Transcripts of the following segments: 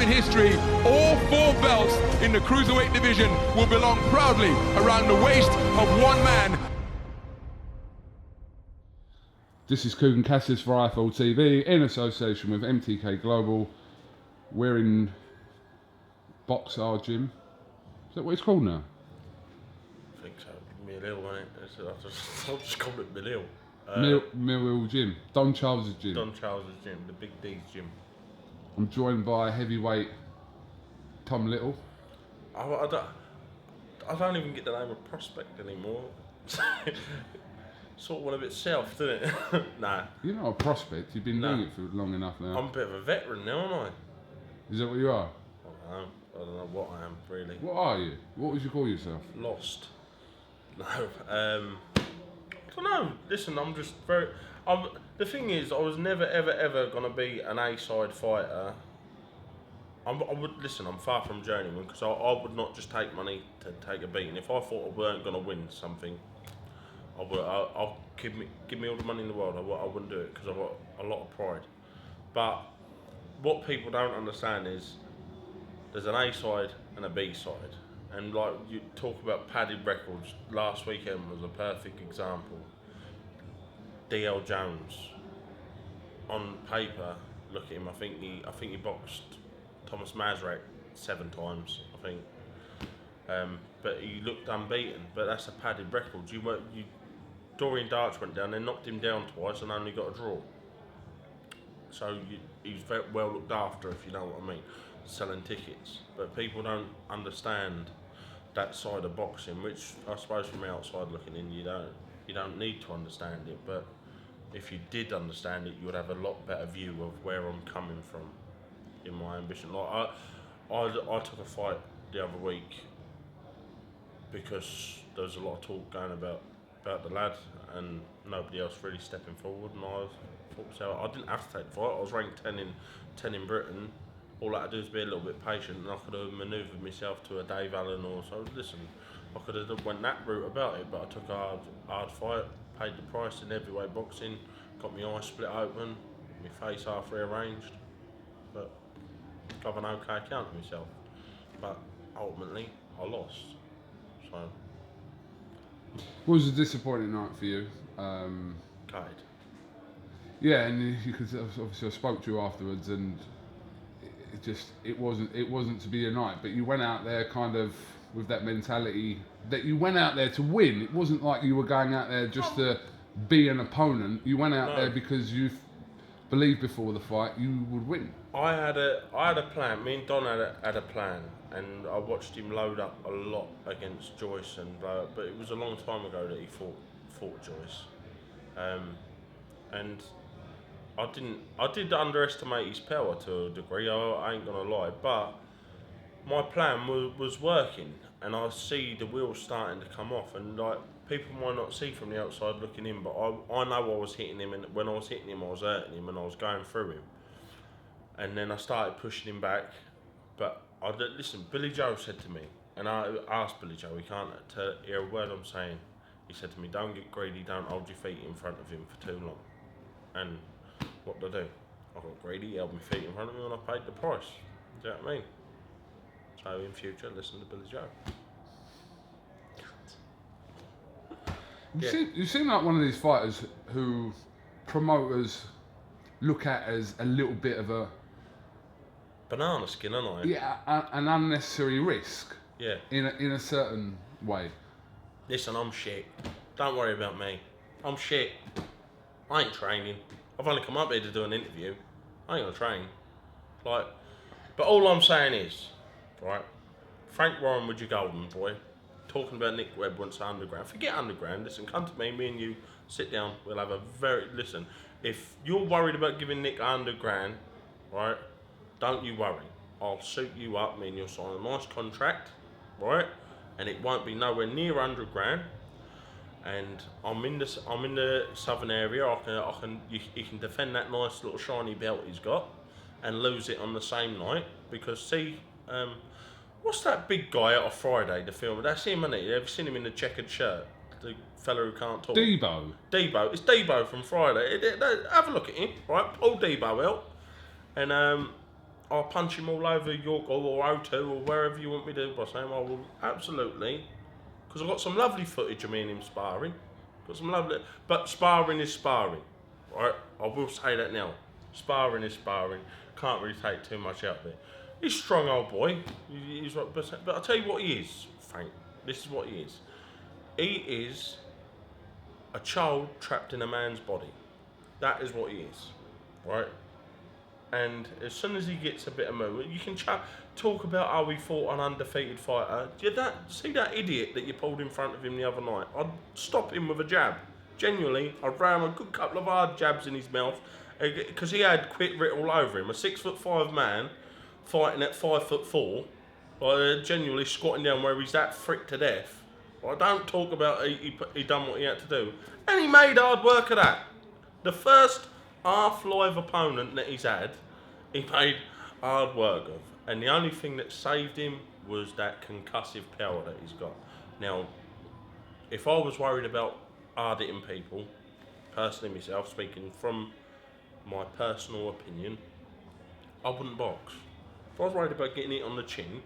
in history, all 4 belts in the cruiserweight division will belong proudly around the waist of one man. This is KUGAN CASSIUS for IFL TV in association with MTK Global. We're in Boxar Gym. Is that what it's called now? I think so. Mill Hill, mate. I'll just call it Mill Hill. Mill Hill Gym. Don Charles' gym. Don Charles' gym, the Big D's gym. I'm joined by heavyweight Tom Little. I don't even get the name of Prospect anymore. Sort of went a bit south, didn't it? Nah. You're not a prospect. You've been doing it for long enough now. I'm a bit of a veteran now, aren't I? Is that what you are? I don't know what I am, really. What are you? What would you call yourself? Lost. No. I don't know. Listen, I'm just very... the thing is, I was never, ever going to be an A-side fighter. I'm far from journeyman, because I would not just take money to take a beating. If I thought I weren't going to win something, I'll give me all the money in the world. I wouldn't do it, because I've got a lot of pride. But what people don't understand is there's an A-side and a B-side. And like you talk about padded records, last weekend was a perfect example. DL Jones, on paper, look at him. I think he boxed Thomas Mazrak 7 times. I think, but he looked unbeaten. But that's a padded record. Dorian Darch went down, they knocked him down twice, and only got a draw. So he was very well looked after, if you know what I mean, selling tickets. But people don't understand that side of boxing, which I suppose from outside looking in, you don't need to understand it. But if you did understand it, you would have a lot better view of where I'm coming from in my ambition. Like I took a fight the other week because there was a lot of talk going about the lad and nobody else really stepping forward, and I thought, so I didn't have to take the fight. I was ranked 10 in Britain. All I had to do was be a little bit patient, and I could have manoeuvred myself to a Dave Allen or so. Listen, I could have went that route about it, but I took a hard fight, paid the price in heavyweight boxing, got my eyes split open, my face half rearranged, but got an okay account of myself. But ultimately, I lost. So. What was a disappointing night for you? Gutted. Yeah, and you could obviously I spoke to you afterwards, and it wasn't to be a night. But you went out there kind of with that mentality that you went out there to win. It wasn't like you were going out there just to be an opponent. You went out there because you believed before the fight you would win. I had a plan. Me and Don had a plan, and I watched him load up a lot against Joyce, but it was a long time ago that he fought Joyce, and I did underestimate his power to a degree. I ain't gonna lie, but my plan was working, and I see the wheels starting to come off, and like people might not see from the outside looking in, but I know I was hitting him, and when I was hitting him, I was hurting him, and I was going through him. And then I started pushing him back, but listen, Billy Joe said to me, and I asked Billy Joe, he can't hear a word I'm saying. He said to me, don't get greedy, don't hold your feet in front of him for too long. And what did I do? I got greedy, held my feet in front of me, and I paid the price. Do you know what I mean? So in future, listen to Billy Joe. You seem like one of these fighters who promoters look at as a little bit of a banana skin, aren't I? Yeah, an unnecessary risk. Yeah. In a certain way. Listen, I'm shit. Don't worry about me. I'm shit. I ain't training. I've only come up here to do an interview. I ain't gonna train. But all I'm saying is, right, Frank Warren with your golden boy, talking about Nick Webb once underground. Forget underground. Listen, come to me and you sit down. We'll have a listen. If you're worried about giving Nick underground, right, don't you worry. I'll suit you up. Me and you'll sign a nice contract, right, and it won't be nowhere near underground. And I'm in the southern area. You can defend that nice little shiny belt he's got, and lose it on the same night. Because see, what's that big guy out of Friday, the film? That's him, isn't it? You ever seen him in the checkered shirt? The fella who can't talk. Debo. It's Debo from Friday. Have a look at him, right? Pull Debo out, and I'll punch him all over York or O2 or wherever you want me to, boss name. I will absolutely, because I've got some lovely footage of me and him sparring. Got some lovely, but sparring is sparring, right? I will say that now. Sparring is sparring. Can't really take too much out of it. He's a strong old boy. He's but I'll tell you what he is, Frank. This is what he is. He is a child trapped in a man's body. That is what he is, right? And as soon as he gets a bit of movement, you can talk about how he fought an undefeated fighter. See that idiot that you pulled in front of him the other night? I'd stop him with a jab. Genuinely, I'd ram a good couple of hard jabs in his mouth because he had quit writ all over him. A 6'5" man fighting at 5'4", genuinely squatting down where he's that frick to death. I don't talk about he done what he had to do, and he made hard work of that. The first half-live opponent that he's had, he made hard work of. And the only thing that saved him was that concussive power that he's got. Now, if I was worried about hard-hitting people, personally myself, speaking from my personal opinion, I wouldn't box. If I was worried about getting it on the chin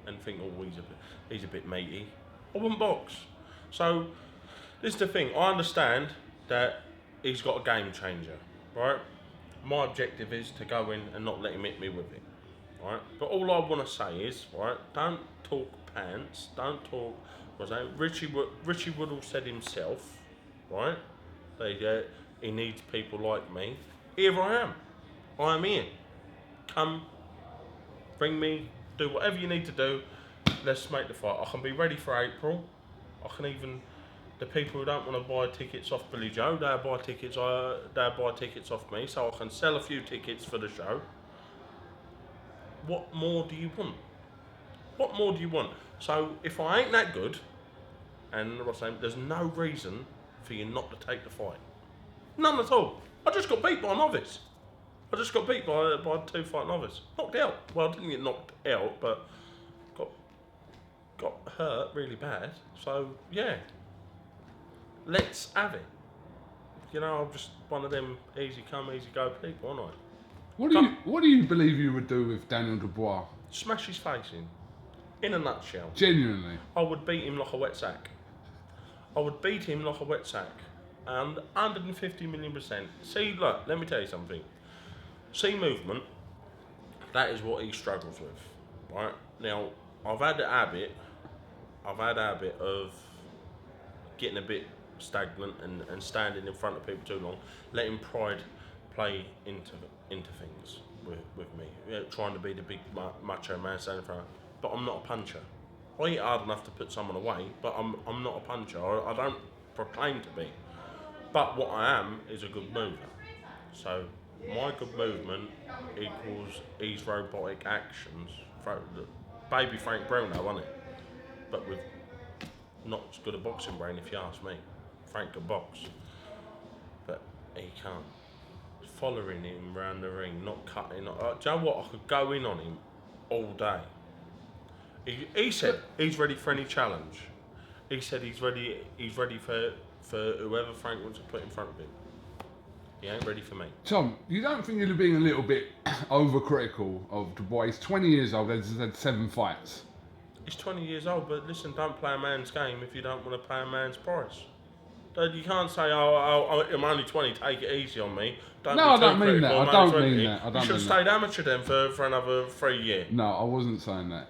and think, oh, he's a bit meaty, I wouldn't box. So, this is the thing. I understand that he's got a game changer, right? My objective is to go in and not let him hit me with it, right? But all I want to say is, right, don't talk pants, don't talk, what's that? Richie Woodall said himself, right, that he needs people like me. Here I am. I am here. Come, bring me, do whatever you need to do. Let's make the fight. I can be ready for April. I can even, the people who don't want to buy tickets off Billy Joe, they'll buy tickets off me, so I can sell a few tickets for the show. What more do you want? What more do you want? So if I ain't that good, and what I'm saying, there's no reason for you not to take the fight. None at all. I just got beat by a novice. I just got beat by a 2-fight novice. Knocked out. Well, I didn't get knocked out, but got hurt really bad. So yeah, let's have it. You know, I'm just one of them easy come, easy go people, aren't I? What do you believe you would do with Daniel Dubois? Smash his face in. In a nutshell. Genuinely. I would beat him like a wet sack. I would beat him like a wet sack. And 150 million %. See, look, let me tell you something. See movement, that is what he struggles with. Right? Now, I've had the habit of getting a bit stagnant and standing in front of people too long, letting pride play into things with me. Yeah, trying to be the big macho man standing in front of, but I'm not a puncher. I hit hard enough to put someone away, but I'm not a puncher. I don't proclaim to be. But what I am is a good mover. So my good movement equals his robotic actions. Baby Frank Bruno, wasn't it? But with not as good a boxing brain, if you ask me. Frank can box, but he can't. Following him around the ring, not cutting. Do you know what? I could go in on him all day. He said he's ready for any challenge. He said he's ready for whoever Frank wants to put in front of him. He ain't ready for me. Tom, you don't think you're being a little bit overcritical of Dubois? He's 20 years old, he's had 7 fights. He's 20 years old, but listen, don't play a man's game if you don't want to pay a man's price. You can't say, I'm only 20, take it easy on me. I don't mean that. I don't mean that. You should have stayed amateur then for another 3 years. No, I wasn't saying that.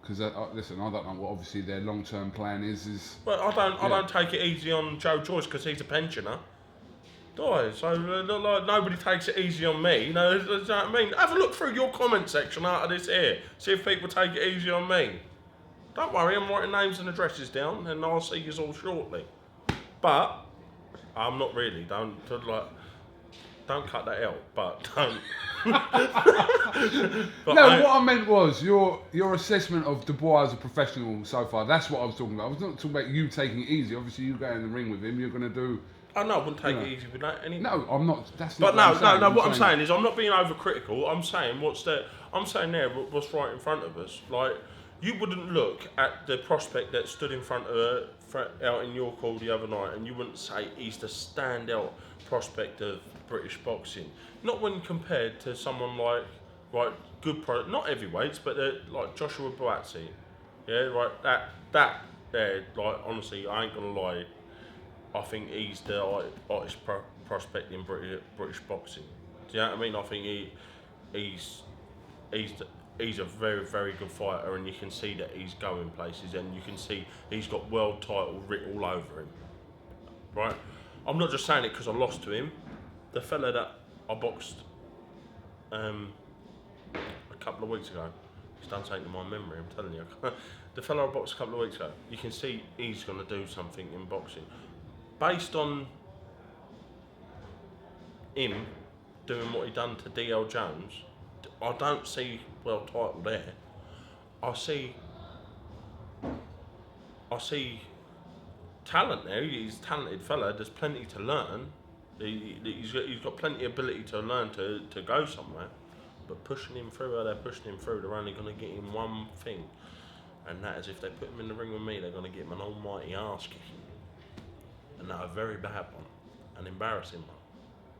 Because listen, I don't know what obviously their long-term plan is. Well, I don't take it easy on Joe Joyce because he's a pensioner. Do I? So like nobody takes it easy on me. You know what I mean? Have a look through your comment section out of this here. See if people take it easy on me. Don't worry, I'm writing names and addresses down, and I'll see you all shortly. But I'm not really. Don't cut that out. But don't. But no, what I meant was your assessment of Dubois as a professional so far. That's what I was talking about. I was not talking about you taking it easy. Obviously, you go in the ring with him. You're going to do. I know I wouldn't take it easy with that anyway. No, I'm not. That's but not. No. What I'm saying is, I'm not being overcritical. I'm saying what's what's right in front of us. Like, you wouldn't look at the prospect that stood in front of out in York Hall the other night, and you wouldn't say he's the standout prospect of British boxing. Not when compared to someone like right? Good product, not heavyweights, but like Joshua Buatsi, yeah, right. That there, like honestly, I ain't gonna lie. I think he's the hottest prospect in British boxing. Do you know what I mean? I think he's he's he's a very, very good fighter, and you can see that he's going places, and you can see he's got world title written all over him. Right? I'm not just saying it because I lost to him. The fella that I boxed a couple of weeks ago, it's done something to my memory, I'm telling you. The fella I boxed a couple of weeks ago, you can see he's going to do something in boxing. Based on him doing what he done to DL Jones, I don't see world title there. I see talent there. He's a talented fella. There's plenty to learn. He's got plenty of ability to learn to go somewhere. But pushing him through, they're only going to get him one thing, and that is if they put him in the ring with me, they're going to get him an almighty arse kicking, and that a very bad one, an embarrassing one,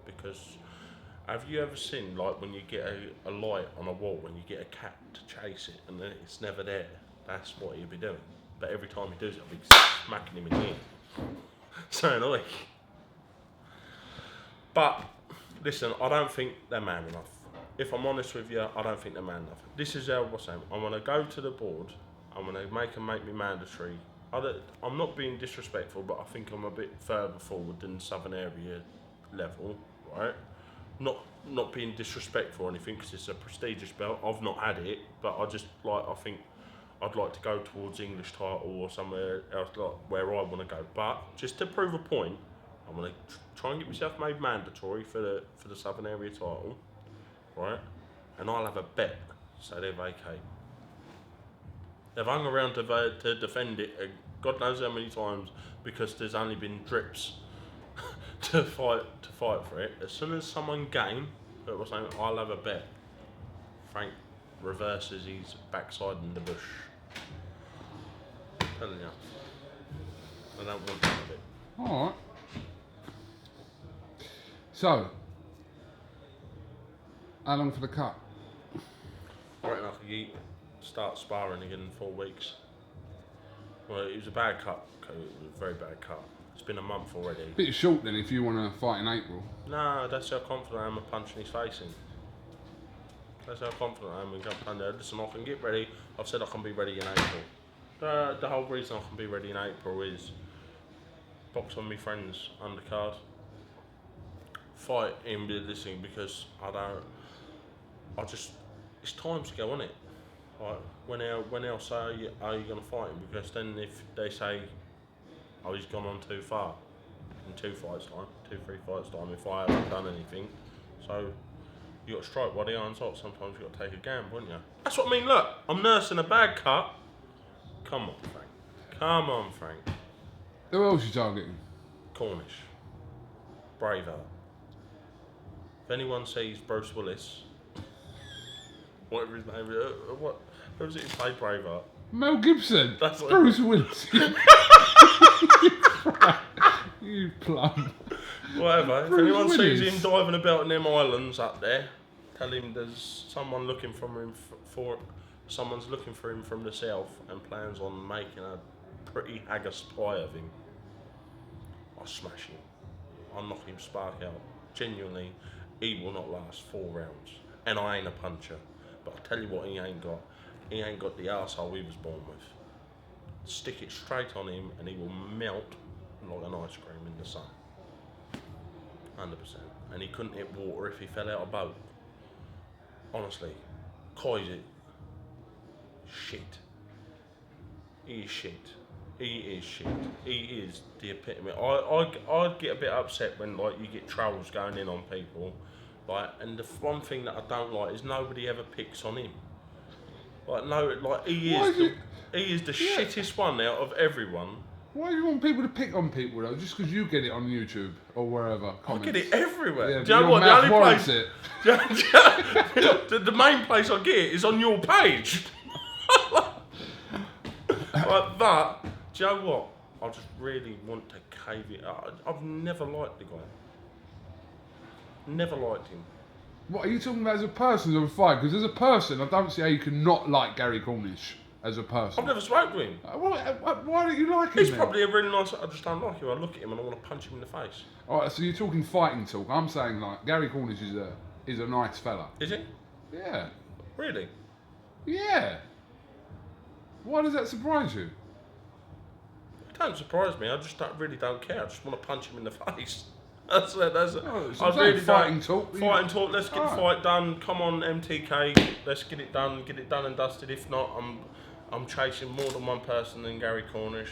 because. Have you ever seen, like, when you get a light on a wall and you get a cat to chase it and then it's never there? That's what he'll be doing. But every time he does it, I'll be smacking him in the ear. So annoying. But, listen, I don't think they're man enough. If I'm honest with you, I don't think they're man enough. This is how I'm saying. I'm going to go to the board. I'm going to make them make me mandatory. I'm not being disrespectful, but I think I'm a bit further forward than the Southern Area level, right? Not being disrespectful or anything, because it's a prestigious belt. I've not had it, but I think I'd like to go towards English title or somewhere else, like where I want to go. But just to prove a point, I'm gonna try and get myself made mandatory for the Southern Area title, right? And I'll have a bet, so they vacate. They've hung around to defend it, God knows how many times, because there's only been drips. to fight for it. As soon as someone game, it was saying, I'll have a bet. Frank reverses his backside in the bush. I'm telling you, I don't want none of it. All right. So, how long for the cut? I reckon I could start sparring again in 4 weeks. Well, it was a bad cut. It was a very bad cut. It's been a month already. Bit short then if you want to fight in April. No, that's how confident I am of punching his face in. That's how confident I am in going there. Listen, I can get ready. I've said I can be ready in April. The whole reason I can be ready in April is box on my friend's undercard. Fight in with this thing, because it's time to go on it. Like, when else are you going to fight him? Because then if they say, oh, he's gone on too far in 3 fights time, if I haven't done anything. So you got to strike while the iron's hot. Sometimes you got to take a gamble, wouldn't you? That's what I mean. Look, I'm nursing a bad cut. Come on, Frank. Come on, Frank. Who else you targeting? Cornish. Braveheart. If anyone sees Bruce Willis, whatever his name is, who was it who played Braveheart? Mel Gibson. That's what Bruce Willis. You plum. Whatever. If Bruce anyone sees Willis. him diving about in them islands up there, tell him there's someone looking for him someone's looking for him from the south and plans on making a pretty haggis pie of him. I'll smash him. I'll knock him spark out. Genuinely, he will not last 4 rounds. And I ain't a puncher. But I'll tell you what he ain't got. He ain't got the arsehole he was born with. Stick it straight on him and he will melt like an ice cream in the sun. 100%. And he couldn't hit water if he fell out of a boat. Honestly. Koi's it. Shit. He is shit. He is shit. He is the epitome. I'd get a bit upset when, like, you get trolls going in on people. Like, and the one thing that I don't like is nobody ever picks on him. Like, no, like, he is the shittest one out of everyone. Why do you want people to pick on people though? Just because you get it on YouTube or wherever? Comments. I get it everywhere. Yeah, Do you know what? mouth The only warrants place, it. the main place I get it is on your page. Like that. Do you know what? I just really want to cave it up. I've never liked the guy. Never liked him. What are you talking about as a person or a fight? Because as a person, I don't see how you can not like Gary Cornish as a person. I've never spoke to him. Why don't you like him? He's then? probably a really nice. I just don't like him. I look at him and I want to punch him in the face. All right, so you're talking fighting talk. I'm saying like Gary Cornish is a nice fella. Is he? Yeah. Really? Yeah. Why does that surprise you? It don't surprise me. I just really don't care. I just want to punch him in the face. That's it. Oh, so I really fighting don't. talk. Fighting talk. Let's get the fight done. Come on, MTK. Let's get it done. Get it done and dusted. If not, I'm chasing more than one person than Gary Cornish.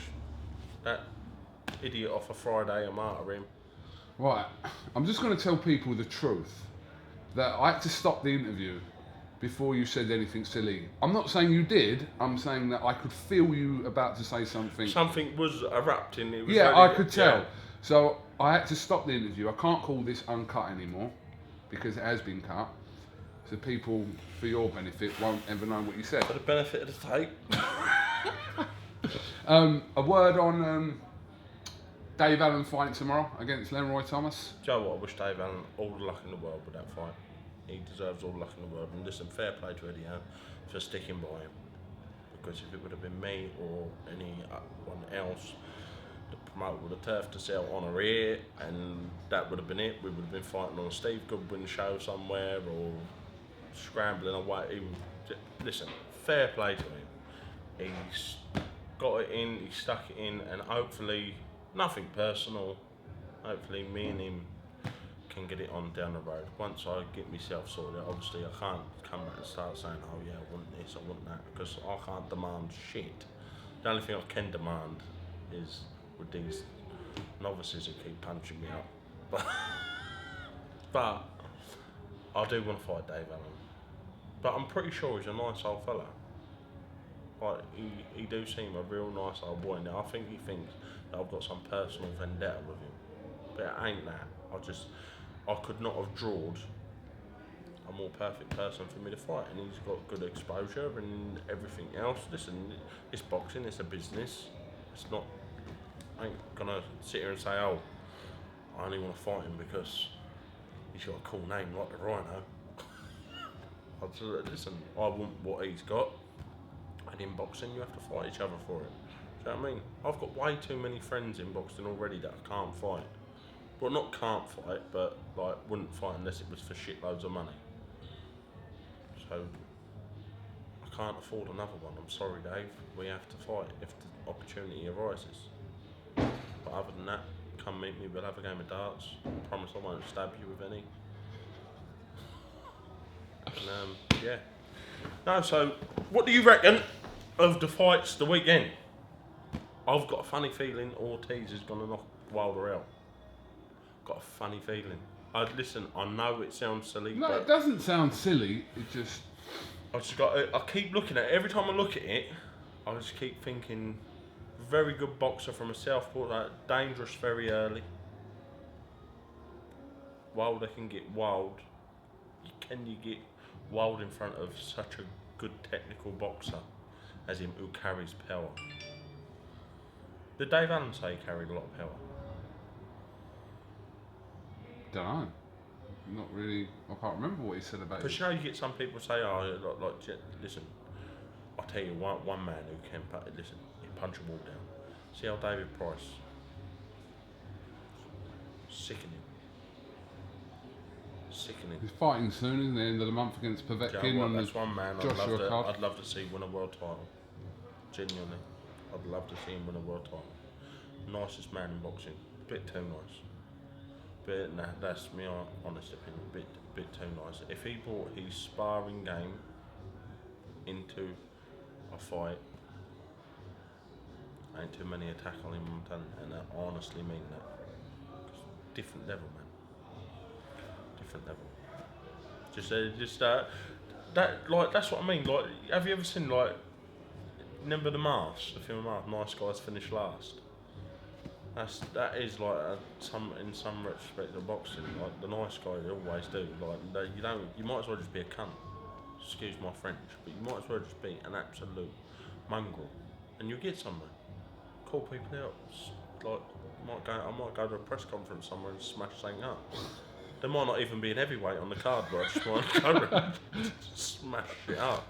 That idiot off a Friday, I'm out of him. Right. I'm just going to tell people the truth. That I had to stop the interview before you said anything silly. I'm not saying you did. I'm saying that I could feel you about to say something. Something was erupting. It was Yeah, really, I could tell. Yeah. So I had to stop the interview. I can't call this uncut anymore because it has been cut. So people, for your benefit, won't ever know what you said. For the benefit of the tape. A word on Dave Allen fighting tomorrow against Leroy Thomas. Do you know what? I wish Dave Allen all the luck in the world with that fight. He deserves all the luck in the world. And listen, fair play to Eddie Allen for sticking by him. Because if it would have been me or anyone else, the promoter would have turfed to sell on a rear, and that would have been it. We would have been fighting on a Steve Goodwin show somewhere or scrambling away. Listen, fair play to him. He's got it in, he stuck it in, and hopefully, nothing personal, hopefully me and him can get it on down the road. Once I get myself sorted out, obviously I can't come back and start saying, oh yeah, I want this, I want that, because I can't demand shit. The only thing I can demand is with these novices who keep punching me up. But I do want to fight Dave Allen. But I'm pretty sure he's a nice old fella. Like, he do seem a real nice old boy. Now, I think he thinks that I've got some personal vendetta with him. But it ain't that. I could not have drawn a more perfect person for me to fight. And he's got good exposure and everything else. Listen, it's boxing, it's a business. It's not, I ain't gonna sit here and say, oh, I only want to fight him because he's got a cool name like the Rhino. Listen, I want what he's got. And in boxing, you have to fight each other for it. Do you know what I mean? I've got way too many friends in boxing already that I can't fight. Well, not can't fight, but like wouldn't fight unless it was for shitloads of money. So I can't afford another one. I'm sorry, Dave. We have to fight if the opportunity arises. But other than that, come meet me. We'll have a game of darts. I promise I won't stab you with any. And, yeah. No, so what do you reckon of the fights the weekend? I've got a funny feeling Ortiz is going to knock Wilder out. Got a funny feeling. Listen, I know it sounds silly. No, but it doesn't sound silly. It just. I keep looking at it. Every time I look at it, I just keep thinking, very good boxer from a southpaw, like, dangerous very early. Wilder can get wild. Can you get wild in front of such a good technical boxer as him who carries power? Did Dave Allen say he carried a lot of power? Don't know. Not really. I can't remember what he said about it. Because you know, you get some people say, oh, listen, I'll tell you one man who can listen, he punch a wall down. See how David Price, sickening. He's fighting soon, isn't he? End of the month against Povetkin on that's one man Joshua card. I'd love to see win a world title. Genuinely, I'd love to see him win a world title. Nicest man in boxing, bit too nice. But nah, that's my honest opinion. Bit too nice. If he brought his sparring game into a fight, ain't too many attack on him, and I honestly mean that. Different level, man. Different level. That's what I mean. Like, have you ever seen, like, remember The Mask, the film Mask? Nice guys finish last. That is like in some respect of boxing. Like, the nice guys always do. Like, you might as well just be a cunt. Excuse my French, but you might as well just be an absolute mongrel, and you'll get somewhere. Call people out. Like, I might go to a press conference somewhere and smash something up. There might not even be an heavyweight on the card, but I just want to go around and smash it up.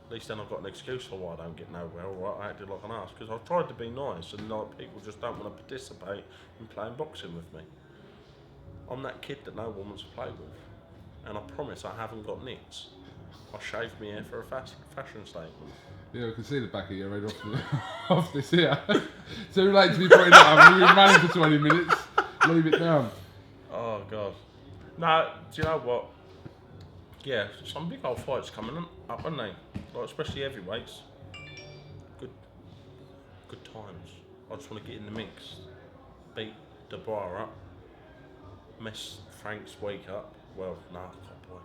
At least then I've got an excuse for why I don't get nowhere, or why I acted like an ass, because I've tried to be nice, and like people just don't want to participate in playing boxing with me. I'm that kid that no one wants to play with, and I promise I haven't got nits. I shaved my hair for a fashion statement. Yeah, I can see the back of your head off this here. Too late to be putting that up. You've been running for 20 minutes. Leave it down. Oh God. No, do you know what? Yeah, some big old fights coming up, aren't they? Like, especially heavyweights. Good times. I just want to get in the mix. Beat Dubois up. Mess Frank's week up. Well, no, God boy.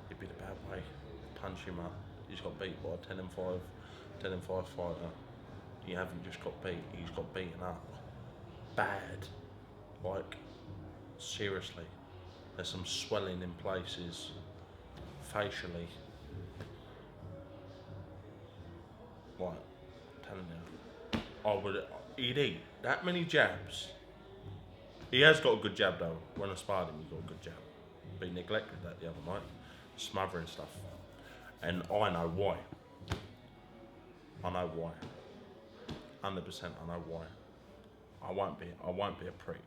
It'd be the bad way. Punch him up. He's got beat by a 10-5 fighter. He haven't just got beat, he's got beaten up. Bad. Like, seriously. There's some swelling in places, facially. Like, telling you. He'd eat that many jabs. He has got a good jab though. When I sparred him, he's got a good jab. But he neglected that the other night. Smothering stuff. And I know why. I know why. 100% I know why. I won't be a prick.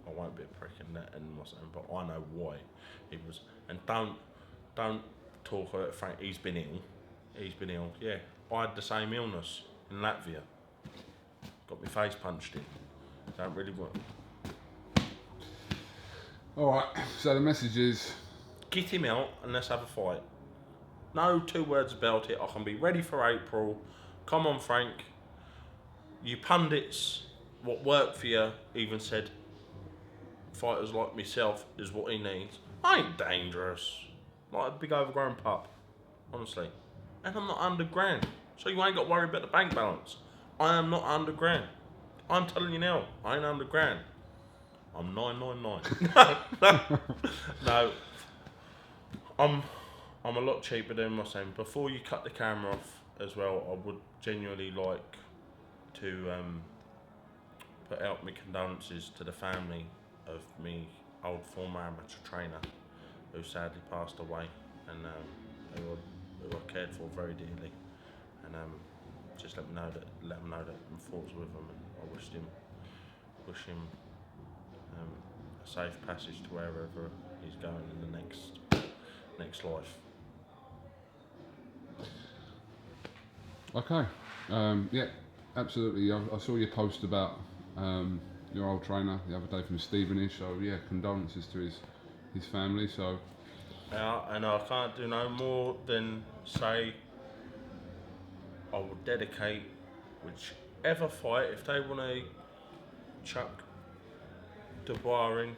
I won't be a prick in that and what's that, but I know why he was. And don't talk about Frank. He's been ill. Yeah, I had the same illness in Latvia. Got my face punched in. Don't really want. All right. So the message is: Get him out and let's have a fight. No 2 words about it. I can be ready for April. Come on, Frank. You pundits, what worked for you, even said fighters like myself is what he needs. I ain't dangerous. Like a big overgrown pup, honestly. And I'm not 100 grand. So you ain't got to worry about the bank balance. I am not 100 grand. I'm telling you now, I ain't 100 grand. I'm 999. No. I'm a lot cheaper than my saying. Before you cut the camera off as well, I would genuinely like to put out my condolences to the family of me old former amateur trainer who sadly passed away, and who I cared for very dearly, and just let them know that my thoughts with him, and I wish him a safe passage to wherever he's going in the next life. okay. Yeah, absolutely. I saw your post about your old trainer the other day from Stevenage. So yeah, condolences to his family. So Yeah, and I can't do no more than say I will dedicate whichever fight, if they want to chuck Dubois in,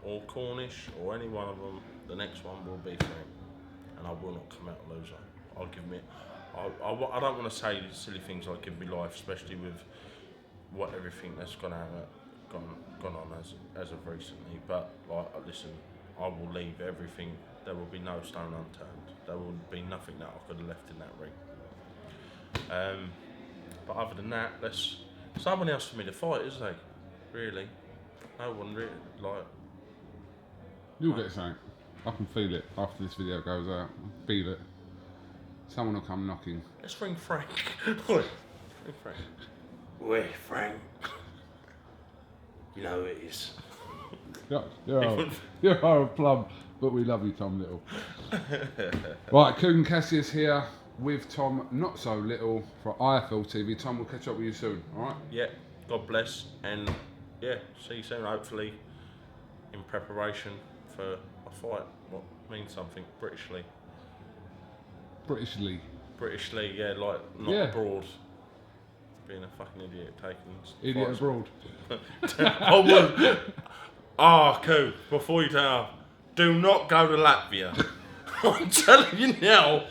or Cornish, or any one of them, the next one will be for him, and I will not come out a loser. I'll give me. I don't want to say silly things like give me life, especially with what everything that's gone on as of recently. But like, listen, I will leave everything. There will be no stone unturned. There will be nothing that I could have left in that ring. But other than that, someone else for me to fight, isn't there? Really, no one really like. you'll get something. I can feel it after this video goes out. I feel it. Someone will come knocking. Let's ring Frank. Ring Frank. Wait, Frank. You know who it is. You're a plum, but we love you, Tom Little. Right, KUGAN CASSIUS here with Tom Not So Little for IFL TV. Tom, we'll catch up with you soon, alright? Yeah, God bless, and yeah, see you soon, hopefully, in preparation for a fight. What means something, Britishly. Britishly, yeah, like, not abroad. Being a fucking idiot, taking... Idiot abroad. I would... Cool, before you tell, do not go to Latvia. I'm telling you now.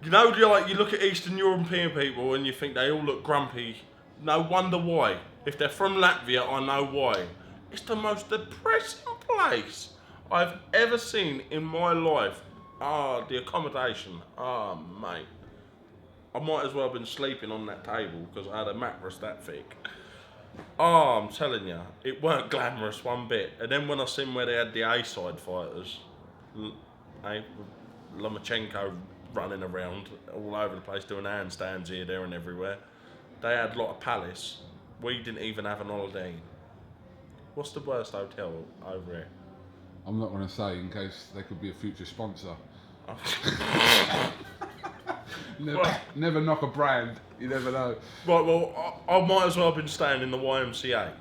You know, you look at Eastern European people and you think they all look grumpy. No wonder why. If they're from Latvia, I know why. It's the most depressing place I've ever seen in my life. The accommodation. Mate. I might as well have been sleeping on that table because I had a mattress that thick. Oh, I'm telling you, it weren't glamorous one bit. And then when I seen where they had the A-side fighters, Lomachenko running around all over the place doing handstands here, there and everywhere. They had a lot of palace. We didn't even have an Holiday Inn. What's the worst hotel over here? I'm not going to say in case they could be a future sponsor. Never knock a brand, you never know. Right, well, I might as well have been staying in the YMCA.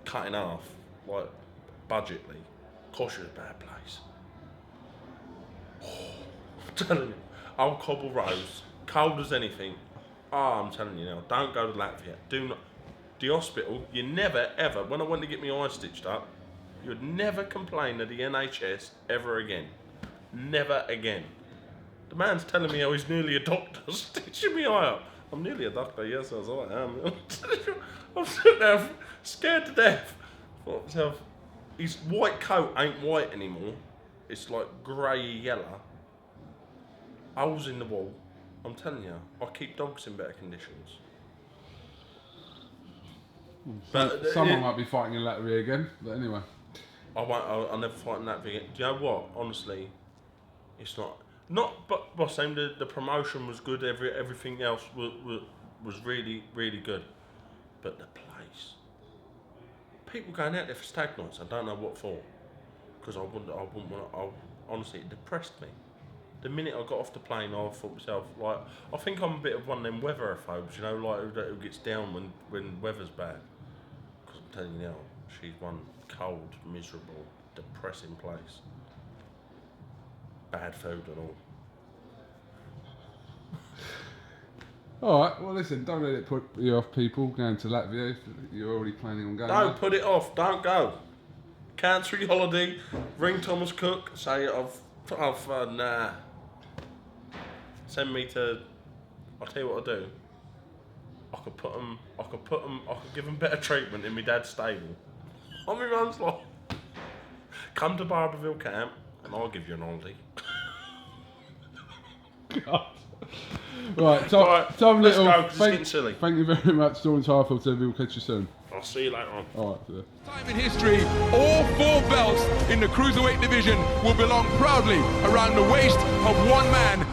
Cut in half, like, budgetly. Of course, you're a bad place. I'm telling you, old cobble roads, cold as anything. Oh, I'm telling you now, don't go to Latvia. Do not. The hospital, you never ever, when I went to get my eye stitched up, you'd never complain of the NHS ever again. Never again. The man's telling me how he's nearly a doctor, stitching me eye up. I'm nearly a doctor, yes, I am. I'm sitting there scared to death. I thought to myself, his white coat ain't white anymore. It's like grey yellow. Holes in the wall. I'm telling you, I keep dogs in better conditions. But Someone might be fighting in Latvia again, but anyway. I'll never fight in Latvia again. Do you know what? Honestly, it's but saying the promotion was good. Everything else was really, really good. But the place, people going out there for stag nights, I don't know what for. Because I wouldn't want. Honestly, it depressed me. The minute I got off the plane, I thought to myself, like, I think I'm a bit of one of them weatherophobes, you know, like who gets down when weather's bad. Because I'm telling you now, she's one cold, miserable, depressing place. Bad food and all. Alright, well listen, don't let it put you off, people, going to Latvia if you're already planning on going. Don't put it off, don't go. Cancel your holiday, ring Thomas Cook, say nah. Send me to. I'll tell you what I'll do. I could give them better treatment in my dad's stable. On my mum's like, come to Barberville camp and I'll give you an holiday. God. Right, Tom, Right, Tom let's Little, go, 'cause it's getting silly. Thank you very much, Dawn Tarfield. We'll catch you soon. I'll see you later on. Alright, yeah. Time in history, all 4 belts in the cruiserweight division will belong proudly around the waist of one man.